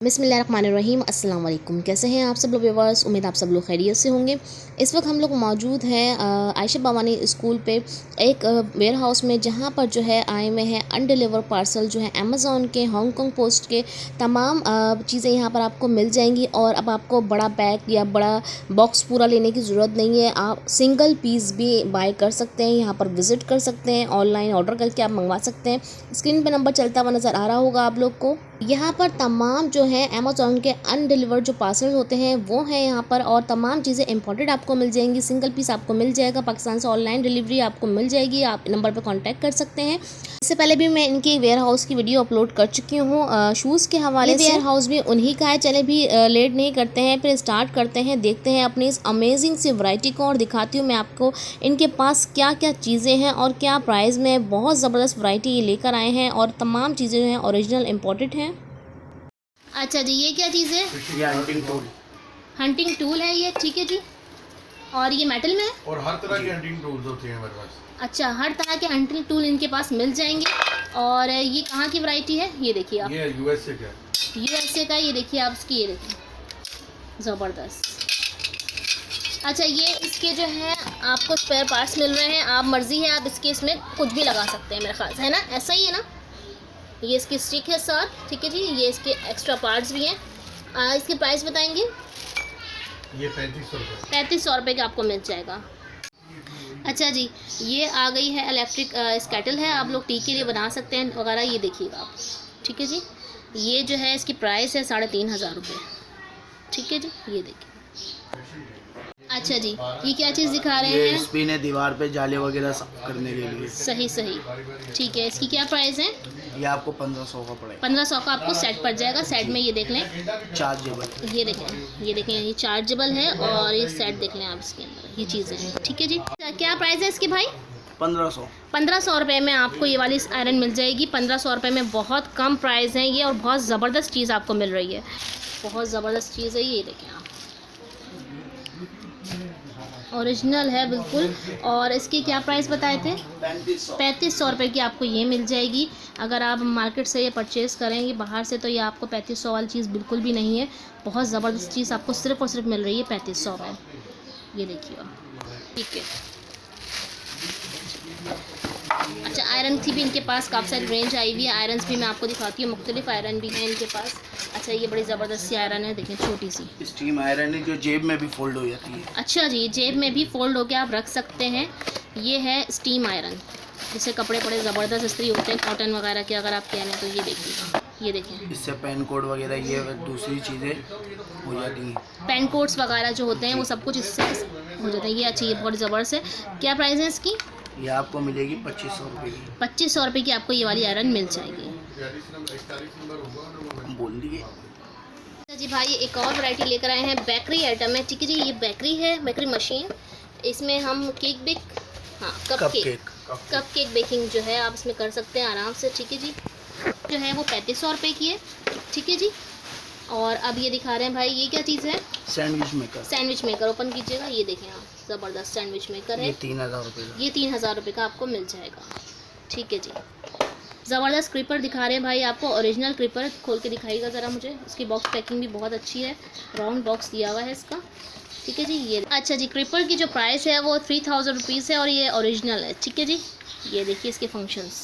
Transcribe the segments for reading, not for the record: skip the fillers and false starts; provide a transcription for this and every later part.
बिस्मिल्लाहिर्रहमानिर्रहीम अस्सलाम वालेकुम। कैसे हैं आप सब लोग व्यूअर्स? उम्मीद आप सब लोग खैरियत से होंगे। इस वक्त हम लोग मौजूद हैं आयशा बावानी स्कूल पे एक वेयर हाउस में, जहां पर जो है आए हुए हैं अनडिलीवर पार्सल जो है अमेज़ॉन के, हांगकॉन्ग पोस्ट के। तमाम चीज़ें यहां पर आपको मिल जाएंगी और अब आपको बड़ा बैग या बड़ा बॉक्स पूरा लेने की ज़रूरत नहीं है। आप सिंगल पीस भी बाय कर सकते हैं, यहाँ पर विज़िट कर सकते हैं, ऑनलाइन ऑर्डर करके आप मंगवा सकते हैं। स्क्रीन पर नंबर चलता हुआ नज़र आ रहा होगा आप लोग को। यहाँ पर तमाम जो है अमेज़ॉन के अनडिलीवर्ड जो पार्सल होते हैं वो हैं यहाँ पर, और तमाम चीज़ें इंपोर्टेड आपको मिल जाएंगी। सिंगल पीस आपको मिल जाएगा, पाकिस्तान से ऑनलाइन डिलीवरी आपको मिल जाएगी। आप नंबर पर कांटेक्ट कर सकते हैं। इससे पहले भी मैं इनके वेयर हाउस की वीडियो अपलोड कर चुकी हूँ शूज़ के हवाले से। वेयर हाउस भी उन्हीं का है। चले भी लेट नहीं करते हैं, फिर स्टार्ट करते हैं, देखते हैं अपनी इस अमेजिंग सी वैरायटी को, और दिखाती हूँ मैं आपको इनके पास क्या क्या चीज़ें हैं और क्या प्राइस में। बहुत ज़बरदस्त वैरायटी ये लेकर आए हैं और तमाम चीज़ें जो हैं ओरिजिनल इम्पोर्टेड हैं। अच्छा जी, ये क्या चीज़ है? ये हंटिंग टूल। हंटिंग टूल है ये, ठीक है जी। और ये मेटल में है और हर तरह के हंटिंग टूल्स होते हैं हमारे पास। अच्छा, हर तरह के हंटिंग टूल इनके पास मिल जाएंगे। और ये कहाँ की वैरायटी है? ये देखिए आप, ये यूएसए का। यूएसए का। ये देखिए आप इसकी, ये देखिए ज़बरदस्त। अच्छा, ये इसके जो है आपको स्पेयर पार्ट्स मिल रहे हैं। आप मर्ज़ी है, आप इसमें कुछ भी लगा सकते हैं मेरे ख्याल से, है ना? ऐसा ही है ना? ये इसकी स्टिक है साथ, ठीक है जी। ये इसके एक्स्ट्रा पार्ट्स भी हैं। इसके प्राइस बताएंगे? ये 3500 रुपये। 3500 रुपये का आपको मिल जाएगा। अच्छा जी, ये आ गई है इलेक्ट्रिक स्केटल है, आप लोग टी के लिए बना सकते हैं वगैरह। ये देखिएगा आप, ठीक है जी। ये जो है इसकी प्राइस है 3500 रुपये, ठीक है जी। ये देखिए। अच्छा जी, ये क्या चीज़ दिखा रहे हैं? ये स्पिन है दीवार पे जाले वगैरह साफ करने के लिए। सही सही, ठीक है। इसकी क्या प्राइस है? ये आपको 1500 का पड़ेगा। 1500 का आपको सेट पड़ जाएगा। सेट में ये देख लें, चार्जेबल। ये देखें, ये देखें, ये चार्जेबल है। और ये सेट देख लें आप, इसके अंदर ये चीज़ें हैं, ठीक है जी। क्या प्राइस है इसकी भाई? 1500। 1500 रुपये में आपको ये वाली आयरन मिल जाएगी। 1500 रुपये में बहुत कम प्राइस है ये, और बहुत ज़बरदस्त चीज़ आपको मिल रही है। बहुत ज़बरदस्त चीज़ है ये, देखें आप, ओरिजिनल है बिल्कुल। और इसकी क्या प्राइस बताए थे? 3500 रुपये की आपको ये मिल जाएगी। अगर आप मार्केट से ये परचेज़ करेंगे बाहर से, तो ये आपको 3500 वाली चीज़ बिल्कुल भी नहीं है। बहुत ज़बरदस्त चीज़ आपको सिर्फ़ और सिर्फ मिल रही है 3500 में। ये देखिए, ठीक है। अच्छा, आयरन की भी इनके पास काफ़ी सारी रेंज आई हुई है। आयरन्स भी मैं आपको दिखाती हूँ, मुख्तलिफ आयरन भी हैं इनके पास। अच्छा, ये बड़ी ज़बरदस्त सी आयरन है, देखें, छोटी सी स्टीम आयरन है जो जेब में भी फोल्ड हो जाती है। अच्छा जी, जेब में भी फोल्ड होकर आप रख सकते हैं। ये है स्टीम आयरन, जिससे कपड़े बड़े ज़बरदस्त इस्त्री होते हैं, कॉटन वगैरह के अगर आप कह लें तो। ये देखिए, ये देखें, इससे पेन कोड वगैरह ये दूसरी चीज़ें हो जाती हैं। पेन कोड्स वगैरह जो होते हैं वो सब कुछ इससे हो जाता है। ये अच्छी, ये बहुत ज़बरदस्त है। क्या प्राइस है इसकी? ये आपको मिलेगी 2500 रुपये की। 2500 रुपये की आपको ये वाली आयरन मिल जाएगी। बोल दिए। अच्छा जी भाई, एक और वैरायटी लेकर आए हैं। बेकरी आइटम है, ठीक है जी। ये बेकरी है, बेकरी मशीन। इसमें हम केक बेक, हाँ, कप केक बेकिंग जो है आप इसमें कर सकते हैं आराम से, ठीक है जी। जो है वो 3500 रुपये की है, ठीक है जी। और अब ये दिखा रहे हैं भाई, ये क्या चीज़ है? Sandwich maker. Sandwich maker. Open कीजिएगा, ये देखें आप, ज़बरदस्त सैंडविच मेकर है। ये 3000 रुपये का। ये 3000 रुपये का आपको मिल जाएगा, ठीक है जी। ज़बरदस्त क्रीपर दिखा रहे हैं भाई आपको, ओरिजिनल क्रीपर। खोल के दिखाइएगा ज़रा मुझे। इसकी बॉक्स पैकिंग भी बहुत अच्छी है, राउंड बॉक्स दिया हुआ है इसका, ठीक है जी। ये अच्छा जी, क्रीपर की जो प्राइस है वो 3000 रुपीज़ है, और ये ओरिजिनल है, ठीक है जी। ये देखिए इसके फंक्शंस।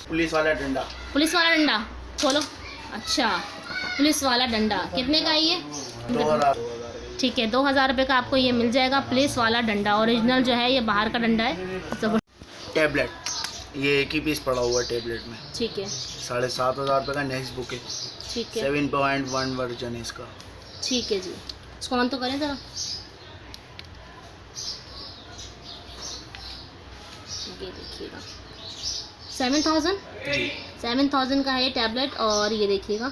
पुलिस वाला डंडा। पुलिस वाला डंडा खोलो। अच्छा, पुलिस वाला डंडा कितने का है ये? 2000। ठीक है, 2000 रुपये का आपको ये मिल जाएगा। पुलिस वाला डंडा ओरिजिनल जो है, ये बाहर का डंडा है। टेबलेट, ये एक ही पीस पड़ा हुआ है टेबलेट में, ठीक है। 7500 रुपये का नेक्स्ट बुक है। ठीक है, 7.1 वर्जन है इसका। ठीक है जी। इसको ऑन तो करें ज़रा। ये देखिएगा, 7000 जी। 7000 का है ये टैबलेट। और ये देखिएगा,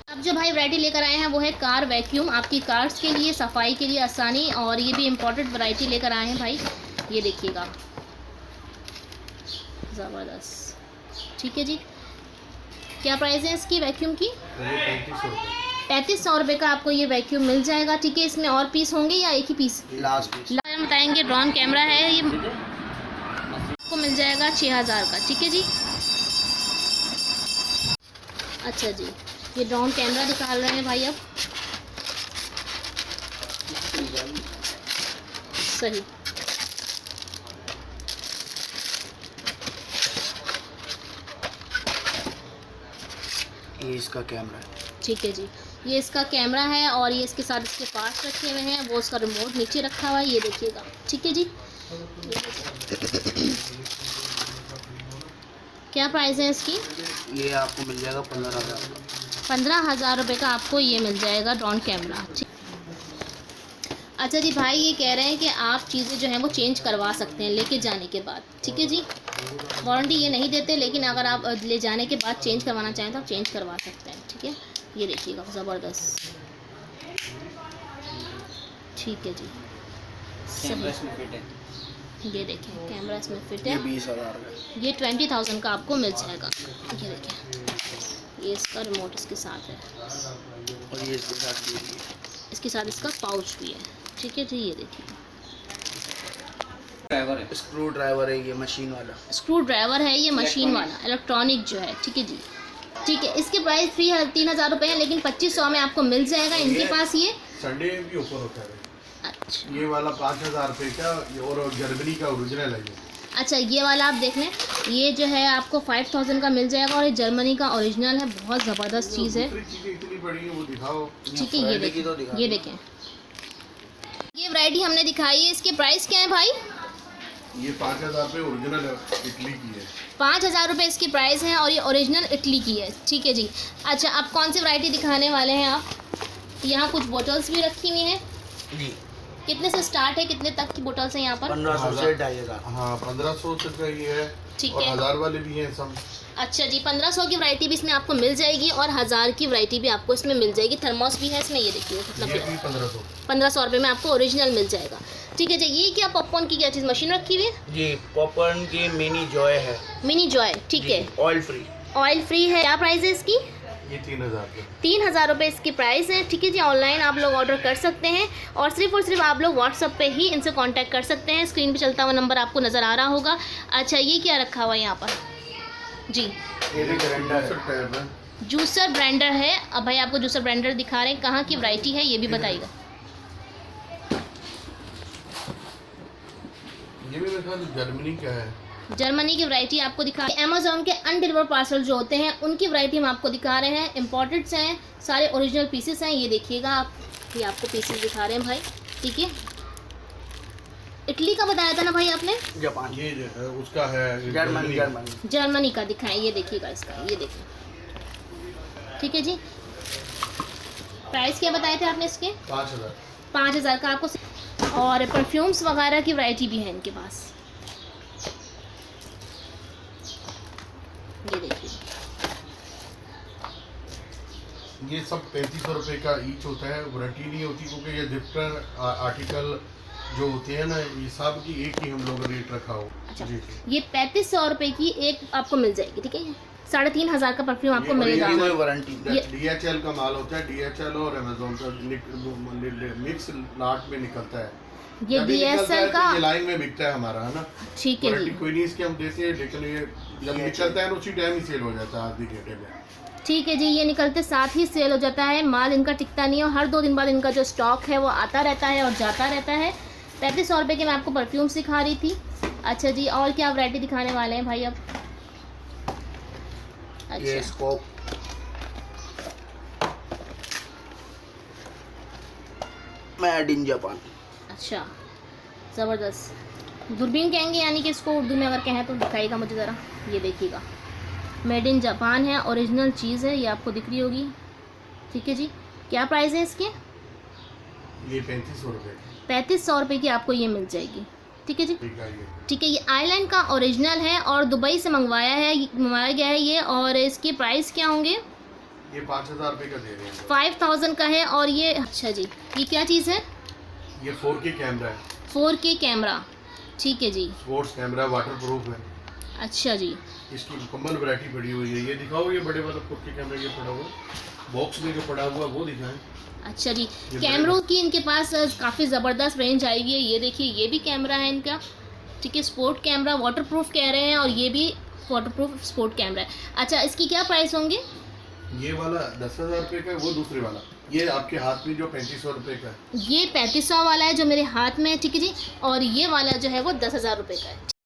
अब जो भाई वैरायटी लेकर आए हैं वो है कार वैक्यूम। आपकी कार्स के लिए, सफाई के लिए आसानी। और ये भी इम्पोर्टेड वैरायटी लेकर आए हैं भाई, ये देखिएगा, ज़बरदस्त, ठीक है जी। क्या प्राइस है इसकी वैक्यूम की? 3500 रुपये का आपको ये वैक्यूम मिल जाएगा, ठीक है। इसमें और पीस होंगे या एक ही पीस? लास्ट पीस बताएंगे। ड्रोन कैमरा है, ये आपको मिल जाएगा 6000 का, ठीक है जी। अच्छा जी, ये ड्रोन कैमरा निकाल रहे हैं भाई अब। सही। ये इसका कैमरा है। ठीक है जी, ये इसका कैमरा है और ये इसके साथ इसके पार्ट्स रखे हुए हैं, वो उसका रिमोट नीचे रखा हुआ है, ये देखिएगा। ठीक है जी, क्या प्राइस है इसकी? ये आपको मिल जाएगा 15,000 का। 15,000 रुपये का आपको ये मिल जाएगा ड्रोन कैमरा। अच्छा जी, भाई ये कह रहे हैं कि आप चीज़ें जो हैं वो चेंज करवा सकते हैं लेके जाने के बाद। ठीक है जी, वारंटी ये नहीं देते, लेकिन अगर आप ले जाने के बाद चेंज करवाना चाहें तो आप चेंज करवा सकते हैं। ठीक है, ये देखिएगा, ज़बरदस्त। ठीक है जी, कैमरा इसमें फिट है। ये देखें, कैमरा इसमें फिट ये है। 20,000 का। ये 20,000 का आपको मिल जाएगा। ये देखें, ये इसका रिमोट इसके साथ है और ये इसके साथ ये भी है। इसके साथ इसका पाउच भी है। ठीक है जी, ये देखिए, स्क्रू ड्राइवर है ये मशीन वाला। स्क्रू ड्राइवर है ये मशीन वाला, इलेक्ट्रॉनिक जो है। ठीक है जी, ठीक है। इसके प्राइस 3,000 रुपये है, लेकिन 2500 में आपको मिल जाएगा इनके पास ये। संडे भी ऊपर होता है। अच्छा, ये वाला 5,000 रुपये का, और जर्मनी का ओरिजिनल है ये। अच्छा, ये वाला आप देख लें, ये जो है आपको 5,000 का मिल जाएगा और ये जर्मनी का ओरिजिनल है। बहुत ज़बरदस्त चीज़ है। दूसरी चीजें इतनी बड़ी है, वो दिखाओ। ठीक है, ये की तो देखें, दिखा ये दो। देखें, ये वैरायटी हमने दिखाई है। इसके प्राइस क्या है भाई? ये 5,000 रुपये ओरिजिनल है, इटली की है। 5,000 रुपये इसकी प्राइस है और ये ओरिजिनल इटली की है। ठीक है जी। अच्छा, अब कौन सी वैरायटी दिखाने वाले हैं आप? यहाँ कुछ बोटल्स भी रखी हुई हैं। जी। कितने से स्टार्ट है, कितने तक की बोटल्स हैं यहाँ पर? 1500 से 2,500। हाँ, 1500 तक का ये है। ठीक और है। 1000 वाले भी हैं सब। अच्छा जी, 1500 की वैरायटी भी इसमें आपको मिल जाएगी और 1000 की वैरायटी भी आपको इसमें मिल जाएगी। थर्मोस भी है इसमें, ये देखिए कितना ये प्यारा। भी 1500। 1500 रुपये में आपको ओरिजिनल मिल जाएगा। ठीक है जी। ये क्या पॉपकॉर्न की क्या चीज़ मशीन रखी हुई है? जी, पॉपकॉर्न की मिनी जॉय है। Mini Joy. ठीक है, ऑयल फ्री। ऑयल फ्री है। क्या प्राइस है इसकी? ये 3,000 रुपये। 3,000 रुपये इसकी प्राइस है। ठीक है जी, ऑनलाइन आप लोग ऑर्डर कर सकते हैं और सिर्फ आप लोग व्हाट्सअप पे ही इनसे कांटेक्ट कर सकते हैं। स्क्रीन पे चलता हुआ नंबर आपको नज़र आ रहा होगा। अच्छा, ये क्या रखा हुआ है यहाँ पर? जी, ये भी ग्राइंडर है। जूसर ब्लेंडर है। अब भाई आपको जूसर ब्लेंडर दिखा रहे हैं, कहाँ की वैरायटी है ये भी बताइएगा। ये भी मेरे ख्याल से जर्मनी का है। जर्मनी की वैरायटी आपको दिखा। अमेजोन के अनडिलीवर पार्सल जो होते हैं उनकी वैरायटी हम आपको दिखा रहे हैं। इम्पोर्टेड्स हैं, सारे ओरिजिनल पीसेस हैं। ये देखिएगा आप, ये आपको पीसेस दिखा रहे हैं भाई। ठीक है, इटली का बताया था ना भाई आपने? जापान। ये जो है उसका है जर्मनी। जर्मनी का दिखाएं। ये देखिएगा इसका, ये देखिए। ठीक है जी, प्राइस क्या बताए थे आपने इसके? 5,000। 5,000 का आपको। और परफ्यूम्स वगैरह की वैरायटी भी है इनके पास। ये देखिए, ये सब 3,500 रुपये का ईच होता है। वारंटी नहीं होती, क्योंकि ये डिफरेंट आर्टिकल जो होते हैं ना, ये सब की एक ही हम लोग रेट रखा हो। अच्छा, जी। ये 3,500 रुपये की एक आपको मिल जाएगी। ठीक है, 3,500 का परफ्यूम आपको मिलेगा। कोई वारंटी। DHL का माल होता है, DHL और अमेजोन का मिक्स लाट में निकलता है। ये जब भी निकलता है DSL तो का। ये लाइन में बिकता है हमारा, है ना। ठीक है वारंटी जी, कोई नहीं इसकी हम देते हैं, लेकिन ये जब निकलता है ना उसी टाइम ही सेल हो जाता है, आधी घंटे में। ठीक है जी। ये निकलते साथ ही सेल हो जाता है। माल इनका टिकता नहीं है और हर 2 दिन बाद इनका जो स्टॉक है वो आता रहता है और जाता रहता है। 3,500 रुपये के मैं आपको परफ्यूम सिखा रही थी। अच्छा जी, और क्या वैरायटी दिखाने वाले हैं भाई अब? ये अच्छा, स्कोप मेड इन जापान। अच्छा, ज़बरदस्त। दूरबीन कहेंगे यानी कि इसको उर्दू में अगर कहें तो दिखाइएगा मुझे ज़रा। ये देखिएगा, मेड इन जापान है, ओरिजिनल चीज़ है, ये आपको दिख रही होगी। ठीक है जी, क्या प्राइस है इसके? ये 3,500 रुपये 3,500 रुपये की आपको ये मिल जाएगी। ठीक है जी, ठीक है। ये ठीक है। ये आइलैंड का ओरिजिनल है और दुबई से मंगवाया गया है ये। और इसके प्राइस क्या होंगे? ये 5,000 रुपये का दे रहे हैं। 5,000 का है। और ये, अच्छा जी, ये क्या चीज़ है? ये 4K कैमरा है, 4K कैमरा। ठीक है जी, स्पोर्ट्स कैमरा, वाटर प्रूफ है। अच्छा जी, इसकी मुकम्मल वैरायटी पड़ी हुई है। ये दिखाओ, ये बड़े वाला 4K कैमरा ये पड़ा हुआ बॉक्स में जो पड़ा हुआ वो दिखाएं। अच्छा जी। ये कैमरों की इनके पास काफ़ी ज़बरदस्त रेंज आएगी है। ये देखिए, ये भी कैमरा है इनका। ठीक है, स्पोर्ट कैमरा, वाटरप्रूफ कह रहे हैं और ये भी वाटरप्रूफ स्पोर्ट कैमरा है। अच्छा, इसकी क्या प्राइस होंगे? ये वाला 10,000 रुपये का है, वो दूसरे वाला ये आपके हाथ में जो 3500 रुपये का है। ये 3500 वाला है जो मेरे हाथ में है, ठीक है जी, और ये वाला जो है वो 10,000 रुपये का है।